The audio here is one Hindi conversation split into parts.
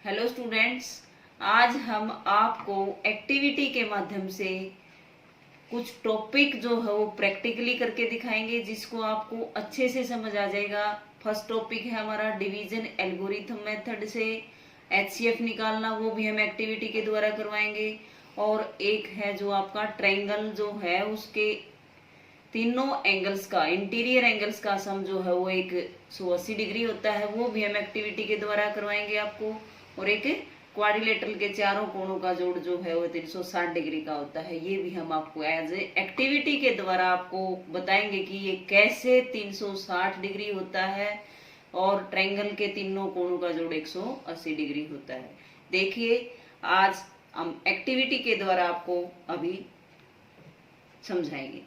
हेलो स्टूडेंट्स, आज हम आपको एक्टिविटी के माध्यम से कुछ टॉपिक जो है वो प्रैक्टिकली करके दिखाएंगे, जिसको आपको अच्छे से समझ आ जाएगा। फर्स्ट टॉपिक है हमारा डिवीजन एल्गोरिथम मेथड से एचसीएफ निकालना, वो भी हम एक्टिविटी के द्वारा करवाएंगे। और एक है जो आपका ट्रायंगल जो है उसके तीनों एंगल्स का, इंटीरियर एंगल्स का सम जो है वो 180 डिग्री होता है, वो भी हम एक्टिविटी के द्वारा करवाएंगे आपको। और एक क्वाड्रिलेटरल के चारों कोणों का जोड़ जो है वो 360 डिग्री का होता है, ये भी हम आपको एज ए एक्टिविटी के द्वारा आपको बताएंगे कि ये कैसे 360 डिग्री होता है और ट्रायंगल के तीनों कोणों का जोड़ 180 डिग्री होता है। देखिए, आज हम एक्टिविटी के द्वारा आपको अभी समझाएंगे।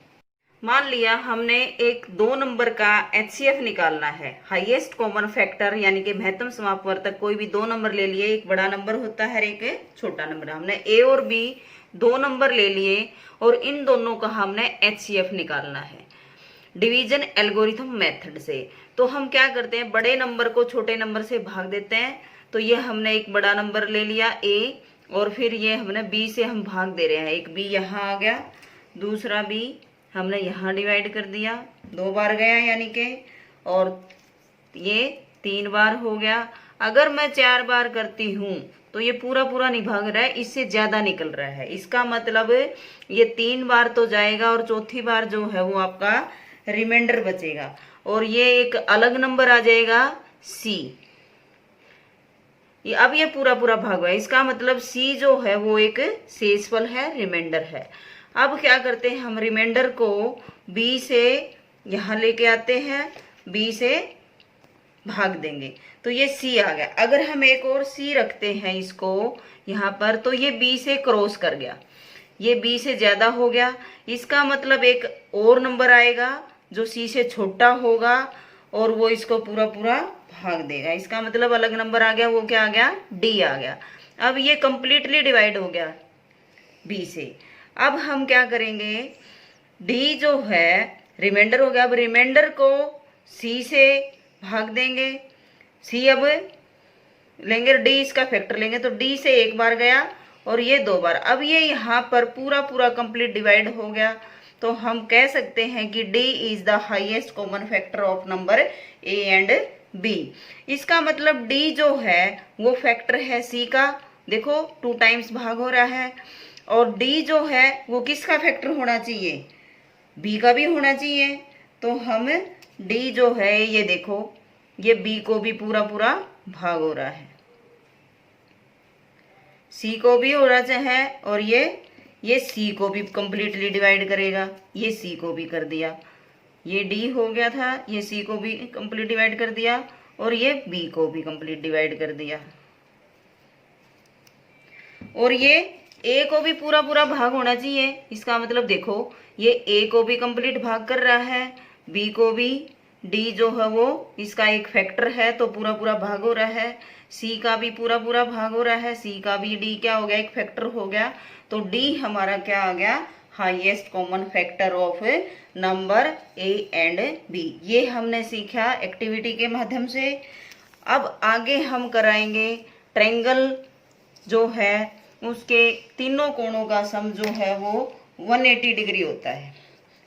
मान लिया हमने एक 2 नंबर का एचसीएफ निकालना है, हाईएस्ट कॉमन फैक्टर, यानी कि महत्तम समापवर्तक। कोई भी 2 नंबर ले लिए, एक बड़ा नंबर होता है एक छोटा नंबर। हमने ए और बी 2 नंबर ले लिए और इन दोनों का हमने एचसीएफ निकालना है डिवीजन एल्गोरिथम मेथड से। तो हम क्या करते हैं, बड़े नंबर को छोटे नंबर से भाग देते हैं। तो ये हमने एक बड़ा नंबर ले लिया ए, और फिर ये हमने बी से हम भाग दे रहे हैं। एक बी यहाँ आ गया, दूसरा बी हमने यहाँ डिवाइड कर दिया, 2 बार गया यानी के, और ये 3 बार हो गया। अगर मैं 4 बार करती हूँ तो ये पूरा पूरा नहीं भाग रहा है, इससे ज्यादा निकल रहा है। इसका मतलब ये 3 बार तो जाएगा और चौथी बार जो है वो आपका रिमाइंडर बचेगा, और ये एक अलग नंबर आ जाएगा सी। अब ये पूरा पूरा भाग हुआ है, इसका मतलब सी जो है वो एक शेषफल है, रिमाइंडर है। अब क्या करते हैं, हम रिमाइंडर को बी से यहाँ लेके आते हैं, बी से भाग देंगे तो ये सी आ गया। अगर हम एक और सी रखते हैं इसको यहाँ पर, तो ये बी से क्रॉस कर गया, ये बी से ज्यादा हो गया। इसका मतलब एक और नंबर आएगा जो सी से छोटा होगा और वो इसको पूरा पूरा भाग देगा। इसका मतलब अलग नंबर आ गया, वो क्या आ गया, डी आ गया। अब ये कंप्लीटली डिवाइड हो गया बी से। अब हम क्या करेंगे, डी जो है रिमाइंडर हो गया, अब रिमाइंडर को सी से भाग देंगे। सी अब लेंगे, डी इसका फैक्टर लेंगे, तो डी से 1 बार गया और ये 2 बार। अब ये यहाँ पर पूरा पूरा कंप्लीट डिवाइड हो गया। तो हम कह सकते हैं कि D is the highest common factor of number A and B. इसका मतलब डी जो है वो फैक्टर है सी का। देखो 2 टाइम्स भाग हो रहा है, और डी जो है वो किसका फैक्टर होना चाहिए, बी का भी होना चाहिए। तो हम डी जो है, ये देखो ये बी को भी पूरा पूरा भाग हो रहा है, सी को भी हो रहा है, और ये सी को भी कंप्लीटली डिवाइड करेगा, ये सी को भी कर दिया। ये डी हो गया था, ये सी को भी कंप्लीट डिवाइड कर दिया, और ये बी को भी कंप्लीट डिवाइड कर दिया। और ये ए को भी पूरा पूरा भाग होना चाहिए। इसका मतलब देखो ये ए को भी कंप्लीट भाग कर रहा है, बी को भी, डी जो है वो इसका एक फैक्टर है तो पूरा पूरा भाग हो रहा है, सी का भी पूरा पूरा भाग हो रहा है, सी का भी, डी क्या हो गया, एक फैक्टर हो गया। तो डी हमारा क्या आ गया, highest common factor of number A and B. ये हमने सीखा एक्टिविटी के माध्यम से। अब आगे हम कराएंगे ट्रायंगल जो है उसके तीनों कोणों का सम जो है वो 180 डिग्री होता है।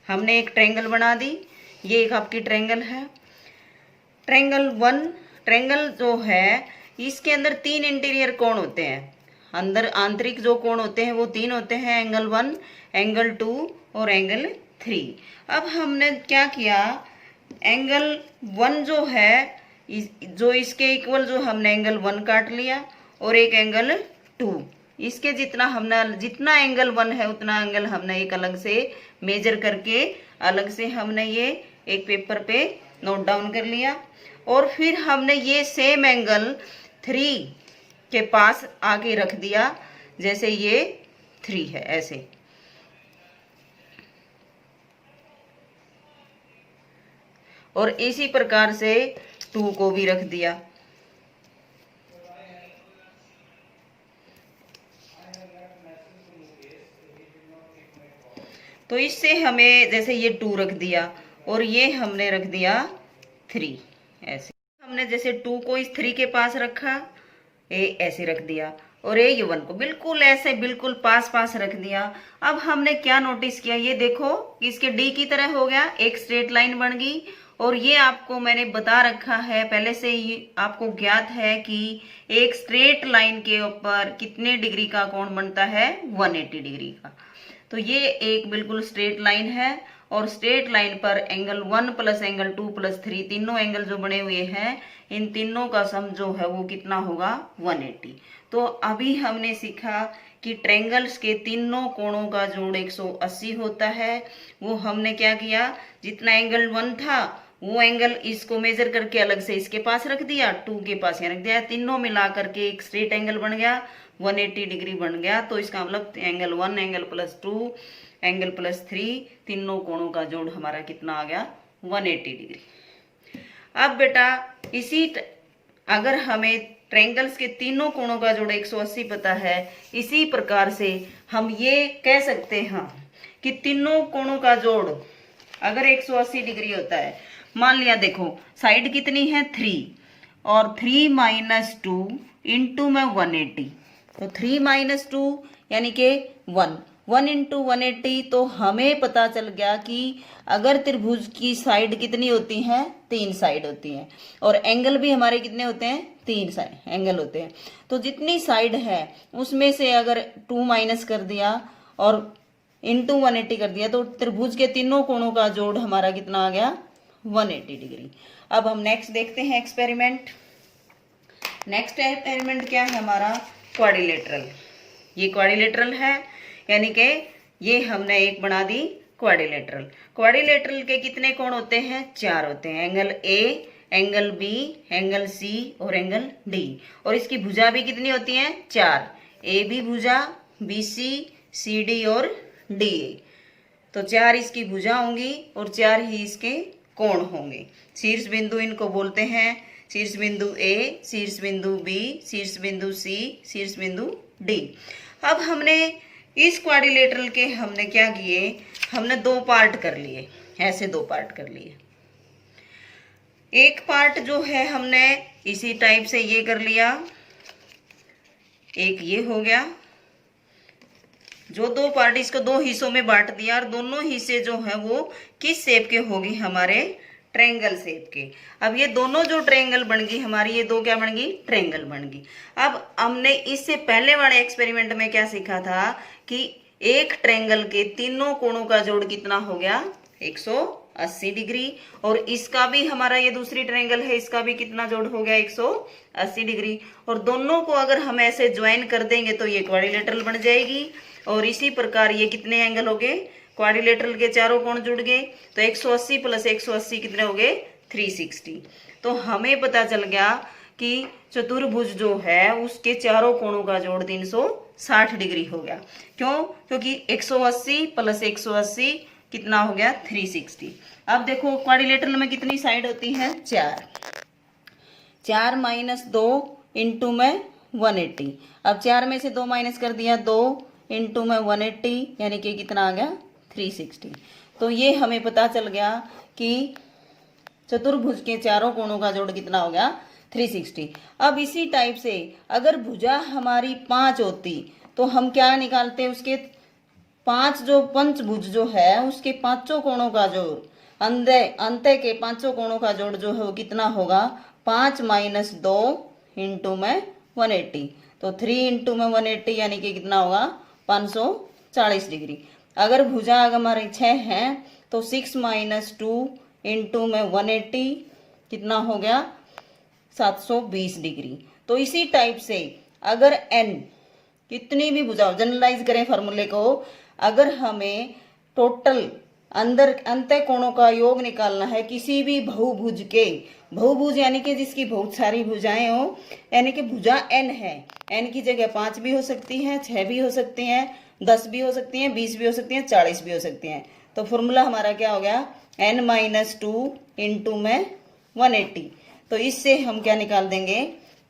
हमने एक ट्रायंगल बना दी, ये एक आपकी ट्रायंगल है, ट्रायंगल 1। ट्रायंगल जो है इसके अंदर 3 इंटीरियर कोण होते हैं, अंदर आंतरिक जो कोण होते हैं वो 3 होते हैं, एंगल 1, एंगल 2 और एंगल 3। अब हमने क्या किया, एंगल 1 जो है जो इसके इक्वल जो हमने एंगल 1 काट लिया, और एक एंगल 2, इसके जितना एंगल 1 है उतना एंगल हमने एक अलग से मेजर करके अलग से हमने ये एक पेपर पे नोट डाउन कर लिया। और फिर हमने ये सेम एंगल 3 के पास आके रख दिया, जैसे ये 3 है ऐसे। और इसी प्रकार से 2 को भी रख दिया। तो इससे हमें जैसे ये 2 रख दिया और ये हमने रख दिया 3, ऐसे हमने जैसे 2 को इस 3 के पास रखा, ए ऐसे रख दिया और ए ये 1 को बिल्कुल ऐसे बिल्कुल पास पास रख दिया। अब हमने क्या नोटिस किया, ये देखो इसके डी की तरह हो गया, एक स्ट्रेट लाइन बन गई। और ये आपको मैंने बता रखा है पहले से ही, आपको ज्ञात है कि एक स्ट्रेट लाइन के ऊपर कितने डिग्री का कोण बनता है, 180 डिग्री का। तो ये एक बिल्कुल स्ट्रेट लाइन है और स्ट्रेट लाइन पर एंगल 1 प्लस एंगल 2 प्लस 3 तीनों एंगल जो बने हुए हैं, इन तीनों का सम जो है वो कितना होगा, 180। तो अभी हमने सीखा कि ट्रायंगल्स के तीनों कोणों का जोड़ 180 होता है। वो हमने क्या किया, जितना एंगल 1 था वो एंगल इसको मेजर करके अलग से इसके पास रख दिया, 2 के पास यहाँ रख दिया, तीनों मिला करके एक स्ट्रेट एंगल बन गया, 180 डिग्री बन गया। तो इसका मतलब angle 1 angle plus 2 angle plus 3 तीनों कोणों का जोड़ हमारा कितना आ गया, 180 डिग्री। अब बेटा अगर हमें ट्रायंगल्स के तीनों कोणों का जोड़ 180 पता है, इसी प्रकार से हम ये कह सकते हैं कि तीनों कोणों का जोड़ अगर 180 डिग्री होता है, मान लिया देखो साइड कितनी है 3 और 3 माइनस 2 इंटू में 180, तो 3 माइनस 2 यानी कि 1 इंटू 180। तो हमें पता चल गया कि अगर त्रिभुज की साइड कितनी होती हैं, 3 साइड होती हैं और एंगल भी हमारे कितने होते हैं, 3 साइड एंगल होते हैं। तो जितनी साइड है उसमें से अगर 2 माइनस कर दिया और इंटू 180 कर दिया तो त्रिभुज के तीनों कोणों का जोड़ हमारा कितना आ गया, 180 डिग्री। अब हम नेक्स्ट देखते हैं एक्सपेरिमेंट। नेक्स्ट एक्सपेरिमेंट क्या है हमारा, क्वाड्रिलेटरल। ये क्वाड्रिलेटरल है, यानी कि ये हमने एक बना दी क्वाड्रिलेटरल। क्वाड्रिलेटरल के कितने कोण होते हैं, 4 होते हैं, angle A, angle B, angle C और एंगल डी। और इसकी भुजा भी कितनी होती हैं, 4, ए बी भुजा, बी सी, सी डी और डी ए। तो 4 इसकी भुजा होंगी और 4 ही इसके कोण होंगे। शीर्ष बिंदु इनको बोलते हैं, शीर्ष बिंदु ए, शीर्ष बिंदु बी, शीर्ष बिंदु सी, शीर्ष बिंदु डी। अब हमने इस क्वाड्रिलेटरल के हमने क्या किए, हमने 2 पार्ट कर लिए, ऐसे 2 पार्ट कर लिए। एक पार्ट जो है हमने इसी टाइप से ये कर लिया, एक ये हो गया। जो 2 पार्ट, इसको 2 हिस्सों में बांट दिया और दोनों हिस्से जो है वो किस शेप के होगी, हमारे ट्रायंगल शेप के। अब ये दोनों जो ट्रायंगल बन गई हमारी, ये 2 क्या बन गई, ट्रायंगल बन गई। अब हमने इससे पहले वाले एक्सपेरिमेंट में क्या सीखा था कि एक ट्रायंगल के तीनों कोणों का जोड़ कितना हो गया, 180 डिग्री। और इसका भी हमारा ये दूसरी ट्रायंगल है, इसका भी कितना जोड़ हो गया, 180 डिग्री। और दोनों को अगर हम ऐसे ज्वाइन कर देंगे तो ये क्वाड्रिलेटरल बन जाएगी। और इसी प्रकार ये कितने एंगल हो गए, क्वाड्रिलेटरल के चारों कोण जुड़ गए। तो 180 प्लस 180 कितने हो गए, 360। तो हमें पता चल गया कि चतुर्भुज जो है उसके चारों कोणों का जोड़ 360 डिग्री हो गया। क्यों, क्योंकि 180 प्लस 180 कितना हो गया, 360। अब देखो क्वाड्रिलेटरल में कितनी साइड होती है, 4, 4 माइनस 2 इंटू में 180। अब 4 में से 2 माइनस कर दिया, 2 इंटू में 180 यानी कि कितना आ गया, 360। तो ये हमें पता चल गया कि चतुर्भुज के चारों कोणों का जोड़ कितना हो गया, 360। अब इसी टाइप से अगर भुजा हमारी 5 होती तो हम क्या निकालते, उसके 5 जो पंचभुज जो है उसके 5 कोणों का जोड़, अंत के 5 कोणों का जोड़ जो है वो कितना होगा, 5 माइनस 2 इंटू में 180। तो 3 इंटू में 180 यानी कि कितना होगा, 540 डिग्री। अगर भुजा हमारे 6 हैं तो 6 माइनस 2 इंटू में 180 कितना हो गया, 720 डिग्री। तो इसी टाइप से अगर n कितनी भी भुजा, जनरलाइज करें फॉर्मूले को, अगर हमें टोटल अंत कोणों का योग निकालना है किसी भी बहुभुज के, बहुभुज यानी कि जिसकी बहुत सारी भुजाएं हो, यानी कि भुजा n है, n की जगह 5 भी हो सकती हैं, 6 भी हो सकती हैं, 10 भी हो सकती हैं, 20 भी हो सकती हैं, 40 भी हो सकती हैं। तो फॉर्मूला हमारा क्या हो गया, n माइनस 2 इंटू में 180। तो इससे हम क्या निकाल देंगे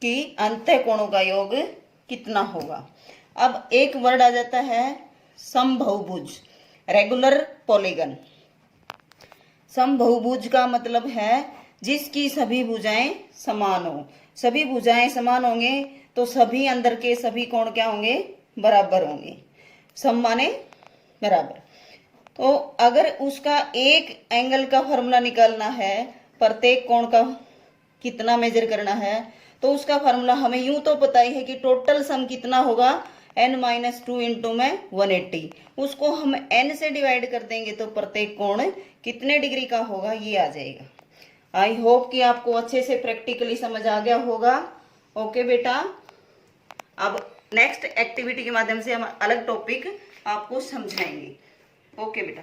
कि अंत कोणों का योग कितना होगा। अब एक वर्ड आ जाता है समबहुभुज, रेगुलर पॉलीगन। समबहुभुज का मतलब है जिसकी सभी भुजाएं समान हो। सभी भुजाएं समान होंगे तो सभी अंदर के सभी कोण क्या होंगे, बराबर होंगे। सम माने बराबर। तो अगर उसका एक एंगल का फॉर्मूला निकालना है, प्रत्येक कोण का कितना मेजर करना है, तो उसका फॉर्मूला हमें यूं तो पता ही है कि टोटल सम कितना होगा, n-2 इंटू में 180। उसको हम n से डिवाइड कर देंगे तो प्रत्येक कोण कितने डिग्री का होगा ये आ जाएगा। आई होप कि आपको अच्छे से प्रैक्टिकली समझ आ गया होगा। ओके बेटा, अब नेक्स्ट एक्टिविटी के माध्यम से हम अलग टॉपिक आपको समझाएंगे। ओके बेटा।